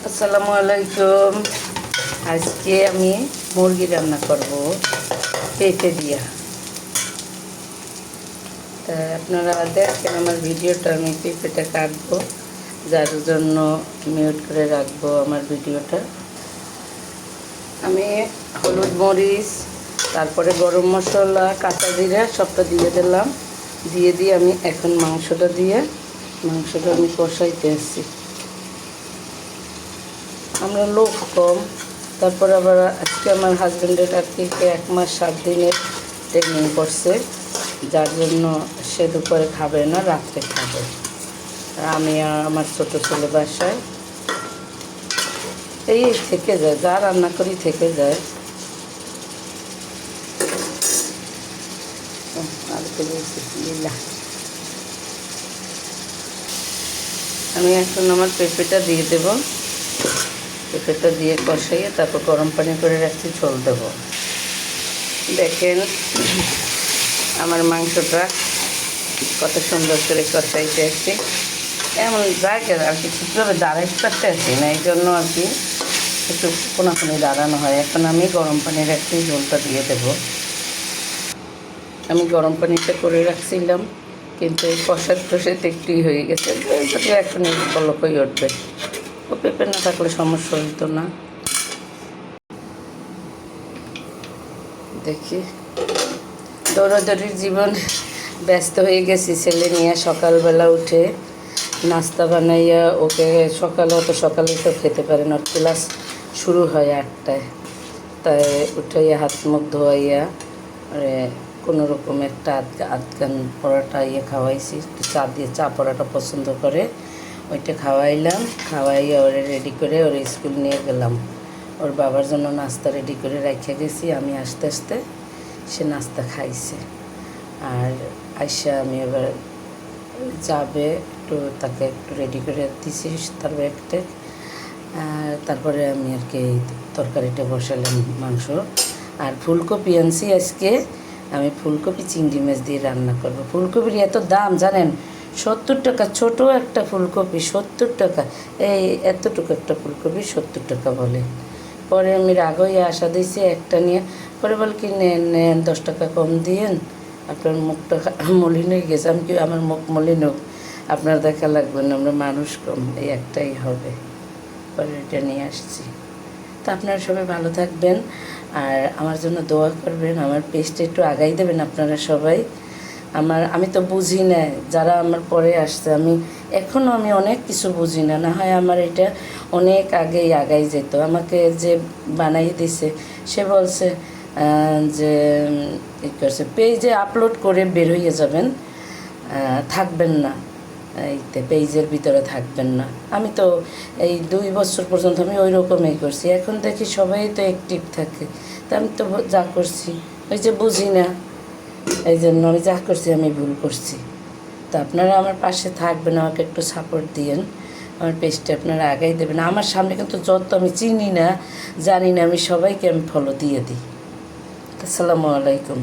আসসালামু আলাইকুম। আজকে আমি মুরগি রান্না করব পেঁপে দিয়া। তা আপনারা দেখেন আমার ভিডিওটা। আমি পেঁপেটা কাটবো, যার জন্য মিউট করে রাখবো আমার ভিডিওটা। আমি হলুদ মরিচ, তারপরে গরম মশলা, কাঁচা জিরা সবটা দিয়ে দিলাম। দিয়ে আমি এখন মাংসটা আমি কষাইতে আসছি। আমরা লোক কম, তারপর আবার আজকে আমার হাজব্যান্ডের আর কি 1 মাস 7 দিনের ট্রেনিং করছে, যার জন্য সে দুপুরে খাবে না, রাত্রে খাবে। আমি আর আমার ছোটো ছেলে বাসায় এই থেকে যায়, যা রান্না করি থেকে যায়। আমি এখন আমার পেঁপেটা দিয়ে দেব। পেঁপেটা দিয়ে কষাইয়ে তারপর গরম পানি করে রাখছি, ঝোল দেব। দেখেন আমার মাংসটা কত সুন্দর করে কষাইতে আসছি। এমন জায়গা আর কি ঠিকভাবে দাঁড়াইতে পারতে আসি না, এই জন্য আর কি একটু কোনাকুনি দাঁড়ানো হয়। এখন আমি গরম পানি রাখছি, ঝোলটা দিয়ে দেব। আমি গরম পানিটা করে রাখছিলাম, কিন্তু এই কষাতে একটুই হয়ে গেছে। যদি এখন বলক হয়ে উঠবে, ও পেঁপে না থাকলে সমস্যা হতো না। দেখি দৌড়াদৌড়ির জীবন, ব্যস্ত হয়ে গেছি ছেলে নিয়ে। সকালবেলা উঠে নাস্তা বানাইয়া ওকে, সকালে তো খেতে পারে না, ক্লাস শুরু হয় 8টায়। তাই উঠাইয়া হাত মুখ ধোয়াইয়া কোনো রকম একটা আধখান পরোটা খাওয়াইছি। চা দিয়ে, চা পরোটা পছন্দ করে, ওইটা খাওয়াইয়া ওরে রেডি করে ওরে স্কুল নিয়ে গেলাম। ওর বাবার জন্য নাস্তা রেডি করে রেখে গেছি। আমি আস্তে আস্তে সে নাস্তা খাইছে। আর আইসা আমি এবার যাবে, তাকে একটু রেডি করে দিছি তার ব্যাগটা। তারপরে আমি আর কি তরকারিটা বসালাম, মাংস আর ফুলকপি আনছি। আজকে আমি ফুলকপি চিংড়ি মাছ দিয়ে রান্না করব। ফুলকপির এত দাম জানেন, 70 টাকা। ছোটো একটা ফুলকপি 70 টাকা। এই এতটুকু একটা ফুলকপি 70 টাকা বলে। পরে আমি রাগ হয়ে আশা দিয়েছি একটা নিয়ে, পরে বল কি নেন 10 টাকা কম দিয়েন, আপনার মুখটা মলিন হয়ে গেছে। আমি কি আমার মুখ মলিন হোক, আপনার দেখা লাগবে না, আমরা মানুষ কম, এই একটাই হবে। পরে এটা নিয়ে আসছি। তো আপনারা সবাই ভালো থাকবেন আর আমার জন্য দোয়া করবেন। আমার পেজটা একটু আগাই দেবেন আপনারা সবাই। আমি তো বুঝি না, যারা আমার পরে আসছে, এখনও আমি অনেক কিছু বুঝি না। না হয় আমার এটা অনেক আগেই আগাই যেত। আমাকে যে বানাই দিছে সে বলছে যে করছে পেজে আপলোড করে বের হয়ে যাবেন, থাকবেন না, এইতে পেজের ভিতরে থাকবেন না। আমি তো এই 2 বছর পর্যন্ত আমি ওই রকমই করছি। এখন দেখি সবাই তো অ্যাক্টিভ থাকে, তা আমি তো যা করছি ওই যে বুঝি না, এই জন্য আমি যা করছি আমি ভুল করছি। তো আপনারা আমার পাশে থাকবেন, আমাকে একটু সাপোর্ট দিয়েন, আমার পেজটা আপনারা আগাই দেবেন। আমার সামনে কিন্তু যত আমি চিনি না, জানি না, আমি সবাইকে আমি ফলো দিয়ে দিই। আসসালামু আলাইকুম।